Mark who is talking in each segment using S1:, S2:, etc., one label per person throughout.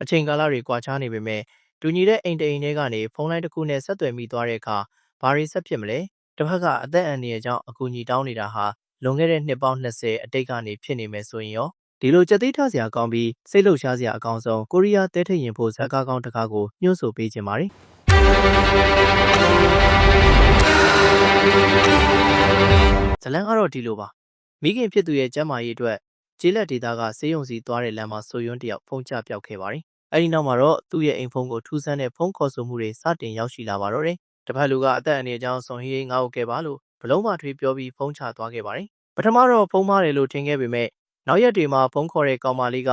S1: အချိန်ကာလတွေကွာခြားနေပေမဲ့တူညီတဲ့အိမ်တအိမ်ထဲကနေဖုန်းလိုင်းတစ်ခုနဲ့ဆက်သွယ်မိသွားတဲ့အခါဘာတွေဆက်ဖြစ်မလဲတစ်ဖက်ကအသက်အန္တရာယ်ကြောင့်အကူအညီတောင်းနေတာဟာလွန်ခဲ့တဲ့နှစ်ပေါင်း20အတိတ်ကနေဖြစ်နေမယ်ဆိုရင်ရောဒီလိုကြက်သိထားစရာကောင်းပြီးစိတ်လှုပ်ရှားစရာအကောင်းဆုံးကိုရီးယားတဲထိတ်ရင်ဖို့ဇက်ကားကောင်းတစ်ကားကိုညှို့ဆိုပေးခြင်းပါတယ်ဇလန်ကတော့ဒီလိုပါမိခင်ဖြစ်သူရဲ့ကျမ်းမာရေးအတွက်ကျေးလက်ဒေသကဆေးရုံစီသွားတဲ့လမ်းမှာဆိုယွန်းတယောက်ဖုန်းချပျောက်ခဲ့ပါတယ်အဲဒီနောက်မှာတော့သူ့ရဲ့အိမ်ဖုန်းကိုထူးဆန်းတဲ့ဖုန်းခေါ်ဆိုမှုတွေစတင်ရောက်ရှိလာပါတော့တယ်။တစ်ဖက်လူကအသက်အန္တရာယ်ကြောင့်ဆွန်ဟေးငါ့ကိုကဲပါလို့ဘလုံးမထွေးပြောပြီးဖုန်းချသွားခဲ့ပါတယ်။ပထမတော့ဖုန်းမားတယ်လို့ထင်ခဲ့ပေမဲ့နောက်ရက်တွေမှာဖုန်းခေါ်တဲ့ကောင်မလေးက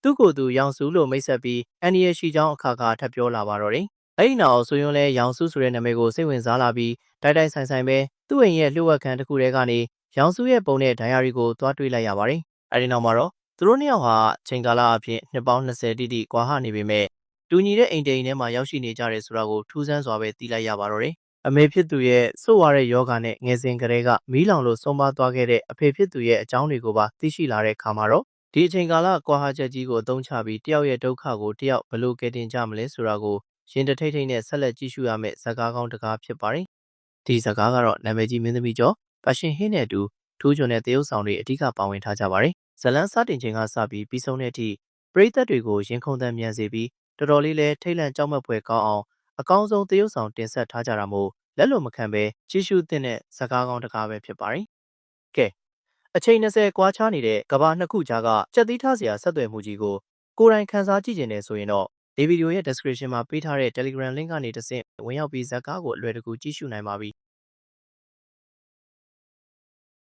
S1: သူ့ကိုယ်သူရောင်စုလို့မိတ်ဆက်ပြီးအန္တရာယ်ရှိကြောင်းအခါခါထပ်ပြောလာပါတော့တယ်။အဲဒီနောက်ဆိုယွန်းလဲရောင်စုဆိုတဲ့နာမည်ကိုစိတ်ဝင်စားလာပြီးတိုက်တိုက်ဆိုင်ဆိုင်ပဲသူ့အိမ်ရဲ့လျှို့ဝှက်ခန်းတစ်ခုထဲကနေရောင်စုရဲ့ပုံနဲ့ဒိုင်ယာရီကိုသွားတွေ့လိုက်ရပါတယ်။အဲဒီနောက်မှာတော့သူတို့နှစ်ယောက်ဟာချိန်ကာလအဖြစ်နှစ်ပေါင်း20တိတိကွာဟနေပေမဲ့တူညီတဲ့အိမ်တိမ်ထဲမှာရောက်ရှိနေကြတယ်ဆိုတာကိုထူးဆန်းစွာပဲသိလိုက်ရပါတော့တယ်။အမေဖြစ်သူရဲ့ဆို့ဝါတဲ့ယောဂနဲ့ငယ်စဉ်ကတည်းကမီးလောင်လို့ဆုံးပါသွားခဲ့တဲ့အဖေဖြစ်သူရဲ့အကြောင်းတွေကိုပါသိရှိလာတဲ့အခါမှာတော့ဒီအချိန်ကာလကွာဟချက်ကြီးကိုအသုံးချပြီးတယောက်ရဲ့ဒုက္ခကိုတယောက်ဘယ်လိုကယ်တင်ကြမလဲဆိုတာကိုရင်တထိတ်ထိတ်နဲ့ဆက်လက်ကြည့်ရှုရမယ့်ဇာတ်ကားကောင်းတစ်ကားဖြစ်ပါတယ်။ဒီဇာတ်ကားကတော့နာမည်ကြီးမင်းသမီးကျော်ပါရှင်ဟင်းနဲ့အတူထူးချွန်တဲ့သရုပ်ဆောင်တွေအဓိကပါဝင်ထားကြပါတယ်။ဇလန်းစတင်ချိန်ကစပြီးပြီးဆုံးတဲ့အထိပရိသတ်တွေကိုရင်ခုန်သံမြန်စေပြီးတော်တော်လေးလဲထိတ်လန့်ကြောက်မက်ဖွယ်ကောင်းအောင်အကောင်းဆုံးသရုပ်ဆောင်တင်ဆက်ထားကြတာမို့လက်လိုမခံပဲကြည့်ရှုသင့်တဲ့ဇာတ်ကားကောင်းတစ်ကားပဲဖြစ်ပါတယ်။ကဲအချိန်20ကွာခြားနေတဲ့ကဘာနှစ်ခုကြားကကြက်သီးထားစရာဆက်သွယ်မှုကြီးကိုကိုယ်တိုင်ခန်းစားကြည့်ကျင်နေဆိုရင်တော့ဒီဗီဒီယိုရဲ့ description မှာပေးထားတဲ့ Telegram link ကနေတဆင့်ဝင်ရောက်ပြီးဇာတ်ကားကိုအလွယ်တကူကြည့်ရှုနိုင်ပါပြီ။